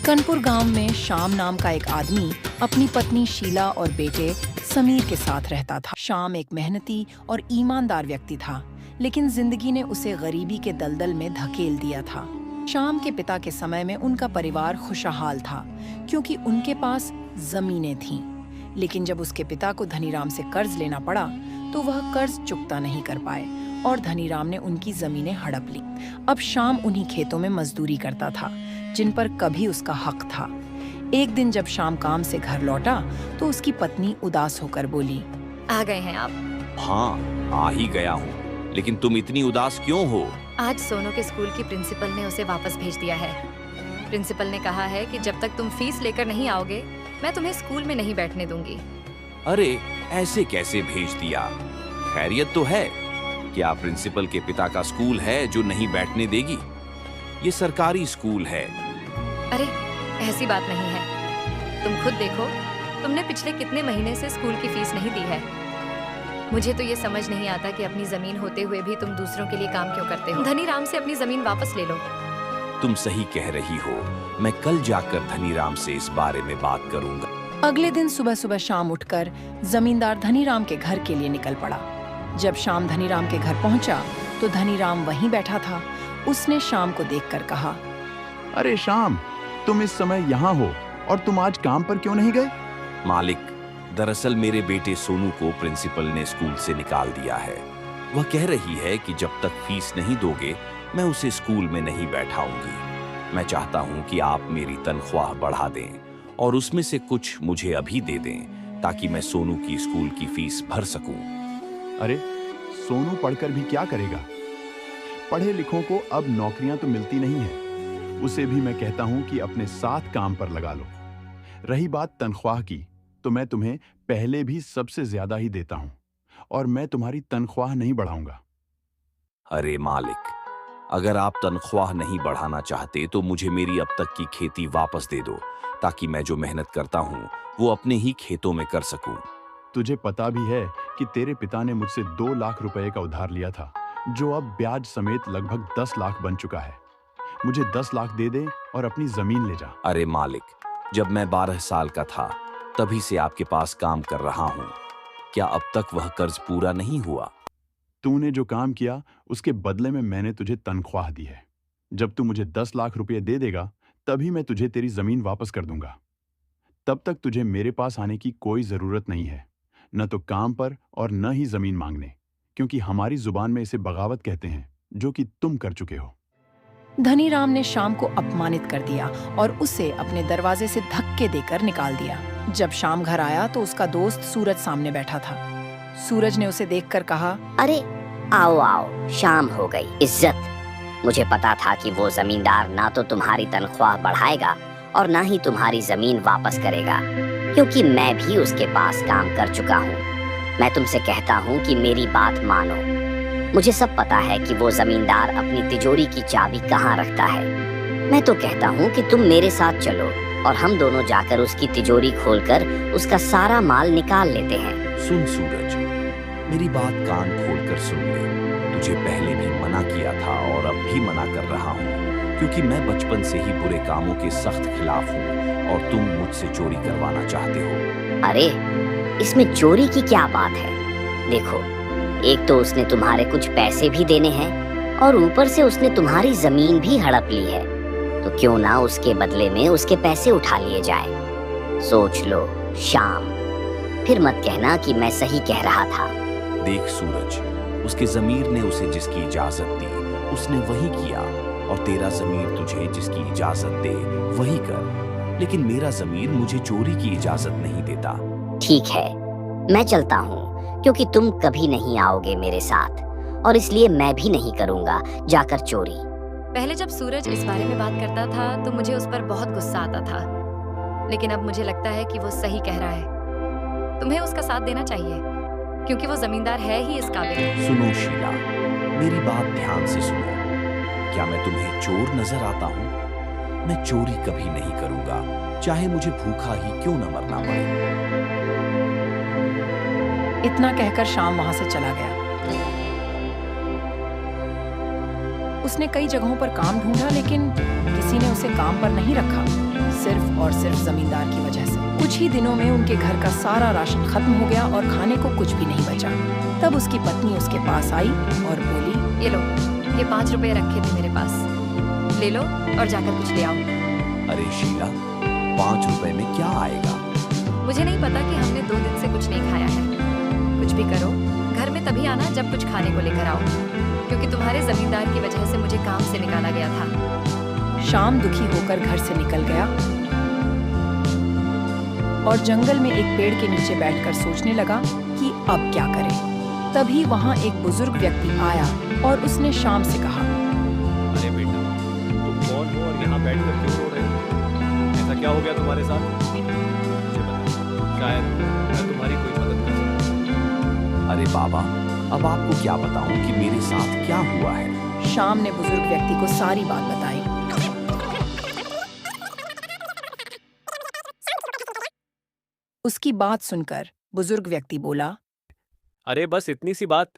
कनपुर गांव में श्याम नाम का एक आदमी अपनी पत्नी शीला और बेटे समीर के साथ रहता था। श्याम एक मेहनती और ईमानदार व्यक्ति था, लेकिन जिंदगी ने उसे गरीबी के दलदल में धकेल दिया था। श्याम के पिता के समय में उनका परिवार खुशहाल था, क्योंकि उनके पास जमीनें थीं। लेकिन जब उसके पिता को धनीराम से कर्ज लेना पड़ा, तो वह कर्ज चुकता नहीं कर पाए और धनीराम ने उनकी जमीनें हड़प ली। अब श्याम उन्हीं खेतों में मजदूरी करता था, जिन पर कभी उसका हक था। एक दिन जब श्याम काम से घर लौटा, तो उसकी पत्नी उदास होकर बोली, आ गए हैं आप? हाँ, आ ही गया हूँ, लेकिन तुम इतनी उदास क्यों हो? आज सोनू के स्कूल की प्रिंसिपल ने उसे वापस भेज दिया है। प्रिंसिपल ने कहा है कि जब तक तुम फीस लेकर नहीं आओगे, मैं तुम्हें स्कूल में नहीं बैठने दूंगी। अरे, ऐसे कैसे भेज दिया? खैरियत तो है? क्या प्रिंसिपल के पिता का स्कूल है जो नहीं बैठने देगी? ये सरकारी स्कूल है। अरे, ऐसी बात नहीं है। तुम खुद देखो, तुमने पिछले कितने महीने से स्कूल की फीस नहीं दी है। मुझे तो ये समझ नहीं आता कि अपनी जमीन होते हुए भी तुम दूसरों के लिए काम क्यों करते हो। धनीराम से अपनी जमीन वापस ले लो। तुम सही कह रही हो। मैं कल जाकर धनीराम से इस बारे में बात करूंगा। अगले दिन सुबह सुबह श्याम उठकर जमींदार धनीराम के घर के लिए निकल पड़ा। जब श्याम धनीराम के घर पहुंचा, तो धनीराम वहीं बैठा था। उसने श्याम को देखकर कहा, अरे श्याम, तुम इस समय यहाँ हो और तुम आज काम पर क्यों नहीं गए? मालिक, दरअसल मेरे बेटे सोनू को प्रिंसिपल ने स्कूल से निकाल दिया है। वह कह रही है कि जब तक फीस नहीं दोगे, मैं उसे स्कूल में नहीं बैठाऊंगी। मैं चाहता हूं कि आप मेरी तनख्वाह बढ़ा दें और उसमें से कुछ मुझे अभी दे दें, ताकि मैं सोनू की स्कूल की फीस भर सकूं। अरे, सोनू पढ़कर भी क्या करेगा? पढ़े लिखों को अब नौकरियां तो मिलती नहीं है। उसे भी मैं कहता हूं कि अपने साथ काम पर लगा लो। रही बात तनख्वाह की, तो मैं तुम्हें पहले भी सबसे ज्यादा ही देता हूं और मैं तुम्हारी तनख्वाह नहीं बढ़ाऊंगा। अरे मालिक, अगर आप तनख्वाह नहीं बढ़ाना चाहते तो मुझे मेरी अब तक की खेती वापस दे दो, ताकि मैं जो मेहनत करता हूँ वो अपने ही खेतों में कर सकूं। तुझे पता भी है कि तेरे पिता ने मुझसे 2 लाख रुपए का उधार लिया था, जो अब ब्याज समेत लगभग 10 लाख बन चुका है। मुझे 10 लाख दे दे और अपनी जमीन ले जा। अरे मालिक, जब मैं 12 साल का था तभी से आपके पास काम कर रहा हूँ। क्या अब तक वह कर्ज पूरा नहीं हुआ? तूने जो काम किया उसके बदले में मैंने तुझे तनख्वाह दी है। जब तू मुझे 10 लाख रुपए दे देगा, तभी मैं तुझे तेरी जमीन वापस कर दूंगा। तब तक तुझे मेरे पास आने की कोई जरूरत नहीं है, न तो काम पर और न ही जमीन मांगने, क्योंकि हमारी जुबान में इसे बगावत कहते हैं, जो कि तुम कर चुके हो। धनीराम ने श्याम को अपमानित कर दिया और उसे अपने दरवाजे से धक्के देकर निकाल दिया। जब श्याम घर आया, तो उसका दोस्त सूरज सामने बैठा था। सूरज ने उसे देखकर कहा, अरे आओ आओ, शाम हो गई। इज्जत, मुझे पता था कि वो जमींदार ना तो तुम्हारी तनख्वाह बढ़ाएगा और ना ही तुम्हारी जमीन वापस करेगा, क्योंकि मैं भी उसके पास काम कर चुका हूँ। मैं तुमसे कहता हूँ कि मेरी बात मानो। मुझे सब पता है कि वो जमींदार अपनी तिजोरी की चाबी कहाँ रखता है। मैं तो कहता हूँ कि तुम मेरे साथ चलो और हम दोनों जाकर उसकी तिजोरी खोलकर उसका सारा माल निकाल लेते हैं। सुन सूरज, मेरी बात कान खोलकर सुन ले। तुझे पहले भी मना किया था और अब भी मना कर रहा हूँ, क्योंकि मैं बचपन से ही बुरे कामों के सख्त खिलाफ हूँ और तुम मुझसे चोरी करवाना चाहते हो। अरे, इसमें चोरी की क्या बात है? देखो, एक तो उसने तुम्हारे कुछ पैसे भी देने हैं और ऊपर से उसने तुम्हारी जमीन भी हड़प ली है, तो क्यों ना उसके बदले में उसके पैसे उठा लिए जाए। सोच लो श्याम, फिर मत कहना कि मैं सही कह रहा था। देख सूरज, उसके जमीर ने उसे जिसकी इजाजत दी उसने वही किया, और तेरा जमीर तुझे जिसकी इजाजत दे वही कर, लेकिन मेरा जमीर मुझे चोरी की इजाजत नहीं देता। ठीक है, मैं चलता हूँ, क्योंकि तुम कभी नहीं आओगे मेरे साथ, और इसलिए मैं भी नहीं करूँगा जाकर चोरी। पहले जब सूरज इस बारे में बात करता था तो मुझे उस पर बहुत गुस्सा आता था, लेकिन अब मुझे लगता है कि वो सही कह रहा है। तुम्हें उसका साथ देना चाहिए, क्योंकि वो जमींदार है ही इस काबिल। सुनो शीला, मेरी बात ध्यान से सुनो। क्या मैं तुम्हें चोर नजर आता हूँ? मैं चोरी कभी नहीं करूंगा, चाहे मुझे भूखा ही क्यों न मरना पड़े। इतना कहकर श्याम वहां से चला गया। उसने कई जगहों पर काम ढूंढा, लेकिन किसी ने उसे काम पर नहीं रखा। सिर्फ जमींदार की वजह से। कुछ ही दिनों में उनके घर का सारा राशन खत्म हो गया और खाने को कुछ भी नहीं बचा। तब उसकी पत्नी उसके पास आई और बोली, ये लो, ये 5 रुपए रखे थे मेरे पास, ले लो और जाकर कुछ ले आओ। अरे शीला, 5 रुपए में क्या आएगा? मुझे नहीं पता कि हमने 2 दिन से कुछ नहीं खाया है। कुछ भी करो, घर में तभी आना जब कुछ खाने को लेकर आओ, क्योंकि तुम्हारे जमींदार की वजह से मुझे काम से निकाला गया था। शाम दुखी होकर घर से निकल गया और जंगल में एक पेड़ के नीचे बैठकर सोचने लगा कि अब क्या करे। तभी वहां एक बुजुर्ग व्यक्ति आया और उसने शाम से कहा, अरे बेटा, तुम कौन हो और यहाँ बैठकर क्यों रो रहे हो? ऐसा क्या हो गया तुम्हारे साथ? मुझे बताओ, शायद मैं तुम्हारी कोई मदद कर सकूं। अरे बाबा, अब आपको क्या बताऊं कि मेरे साथ क्या हुआ है? शाम ने बुजुर्ग व्यक्ति को सारी बात बताई। उसकी बात सुनकर बुजुर्ग व्यक्ति बोला, अरे बस इतनी सी बात।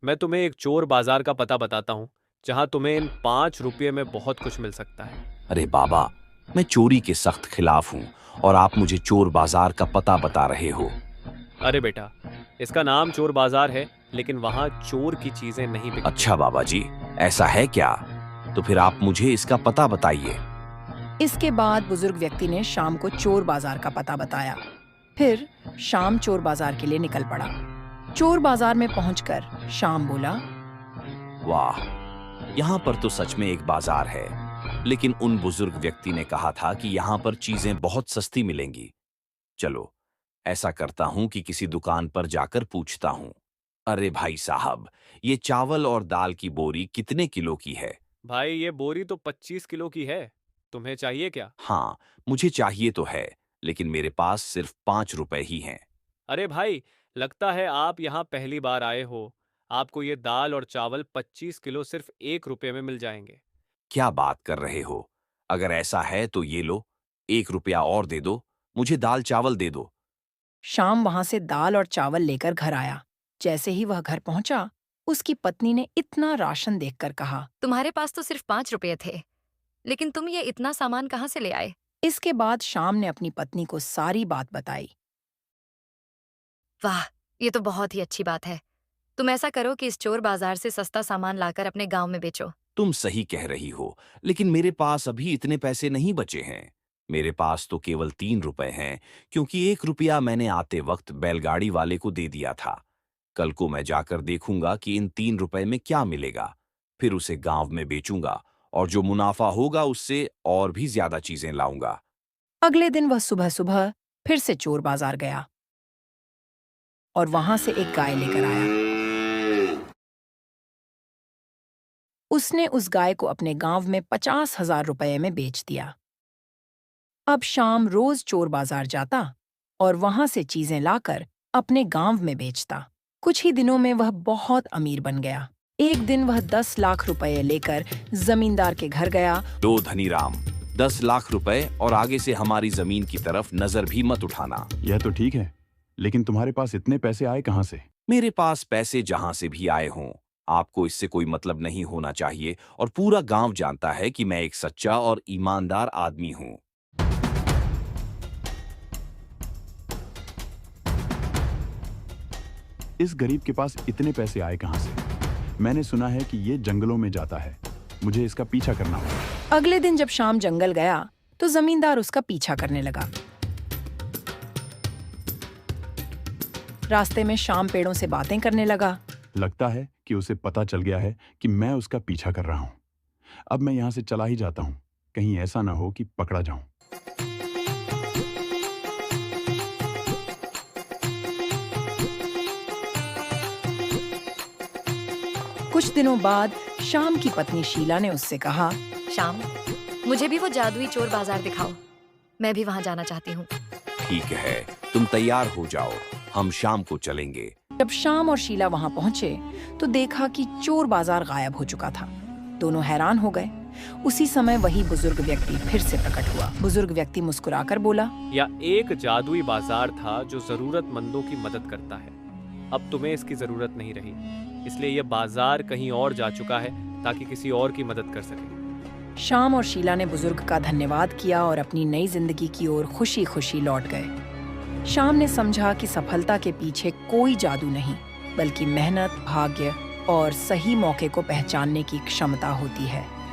मैं तुम्हें एक चोर बाजार का पता बताता हूँ, जहाँ तुम्हें इन 5 रुपये में बहुत कुछ मिल सकता है। अरे बाबा, मैं चोरी के सख्त खिलाफ हूँ और आप मुझे चोर बाजार का पता बता रहे हो। अरे बेटा, इसका नाम चोर बाजार है, लेकिन वहाँ चोर की चीजें नहीं बिकती। अच्छा बाबा जी, ऐसा है क्या? तो फिर आप मुझे इसका पता बताइए। इसके बाद बुजुर्ग व्यक्ति ने शाम को चोर बाजार का पता बताया। फिर शाम चोर बाजार के लिए निकल पड़ा। चोर बाजार में पहुंचकर शाम बोला, वाह, यहाँ पर तो सच में एक बाजार है, लेकिन उन बुजुर्ग व्यक्ति ने कहा था कि यहाँ पर चीजें बहुत सस्ती मिलेंगी। चलो, ऐसा करता हूँ कि किसी दुकान पर जाकर पूछता हूँ। अरे भाई साहब, ये चावल और दाल की बोरी कितने किलो की है? भाई, ये बोरी तो 25 किलो की है। तुम्हें चाहिए क्या? हाँ, मुझे चाहिए तो है, लेकिन मेरे पास सिर्फ 5 रुपए ही हैं। अरे भाई, लगता है आप यहाँ पहली बार आए हो। आपको ये दाल और चावल 25 किलो सिर्फ 1 रुपये में मिल जाएंगे। क्या बात कर रहे हो? अगर ऐसा है तो ये लो, 1 रुपया और दे दो, मुझे दाल चावल दे दो। शाम वहां से दाल और चावल लेकर घर आया। जैसे ही वह घर पहुंचा, उसकी पत्नी ने इतना राशन देखकर कहा, तुम्हारे पास तो सिर्फ 5 रुपये थे, लेकिन तुम ये इतना सामान कहाँ से ले आए? इसके बाद शाम ने अपनी पत्नी को सारी बात बताई। वाह, ये तो बहुत ही अच्छी बात है। तुम ऐसा करो कि इस चोर बाजार से सस्ता सामान लाकर अपने गांव में बेचो। तुम सही कह रही हो, लेकिन मेरे पास अभी इतने पैसे नहीं बचे हैं। मेरे पास तो केवल 3 रुपए हैं, क्योंकि 1 रुपया मैंने आते वक्त बैलगाड़ी वाले को दे दिया था। कल को मैं जाकर देखूंगा कि इन 3 रुपए में क्या मिलेगा, फिर उसे गांव में बेचूंगा और जो मुनाफा होगा उससे और भी ज्यादा चीजें लाऊंगा। अगले दिन वह सुबह सुबह फिर से चोर बाजार गया और वहां से एक गाय लेकर आया। उसने उस गाय को अपने गांव में 50,000 रुपये में बेच दिया। अब शाम रोज चोर बाजार जाता और वहां से चीजें लाकर अपने गांव में बेचता। कुछ ही दिनों में वह बहुत अमीर बन गया। एक दिन वह 10 लाख रुपए लेकर जमींदार के घर गया। लो धनीराम, 10 लाख रुपए और आगे से हमारी जमीन की तरफ नजर भी मत उठाना। यह तो ठीक है, लेकिन तुम्हारे पास इतने पैसे आए कहाँ से? मेरे पास पैसे जहां से भी आए हों, आपको इससे कोई मतलब नहीं होना चाहिए और पूरा गांव जानता है कि मैं एक सच्चा और ईमानदार आदमी हूं। इस गरीब के पास इतने पैसे आए कहाँ से? मैंने सुना है कि ये जंगलों में जाता है। मुझे इसका पीछा करना होगा। अगले दिन जब शाम जंगल गया तो जमींदार उसका पीछा करने लगा। रास्ते में शाम पेड़ों से बातें करने लगा। लगता है कि उसे पता चल गया है कि मैं उसका पीछा कर रहा हूं। अब मैं यहां से चला ही जाता हूं, कहीं ऐसा ना हो कि पकड़ा जाऊं। कुछ दिनों बाद शाम की पत्नी शीला ने उससे कहा, शाम, मुझे भी वो जादुई चोर बाजार दिखाओ। मैं भी वहां जाना चाहती हूँ। ठीक है, तुम तैयार हो जाओ, हम शाम को चलेंगे। जब शाम और शीला वहां पहुंचे तो देखा कि चोर बाजार गायब हो चुका था। दोनों हैरान हो गए। उसी समय वही बुजुर्ग व्यक्ति फिर से प्रकट हुआ। बुजुर्ग व्यक्ति मुस्कुराकर बोला, या एक जादुई बाजार था जो जरूरतमंदों की मदद करता है। अब तुम्हें इसकी जरूरत नहीं रही, इसलिए यह बाजार कहीं और जा चुका है ताकि किसी और की मदद कर सके। शाम और शीला ने बुजुर्ग का धन्यवाद किया और अपनी नई जिंदगी की ओर खुशी खुशी लौट गए। शाम ने समझा कि सफलता के पीछे कोई जादू नहीं, बल्कि मेहनत, भाग्य और सही मौके को पहचानने की क्षमता होती है।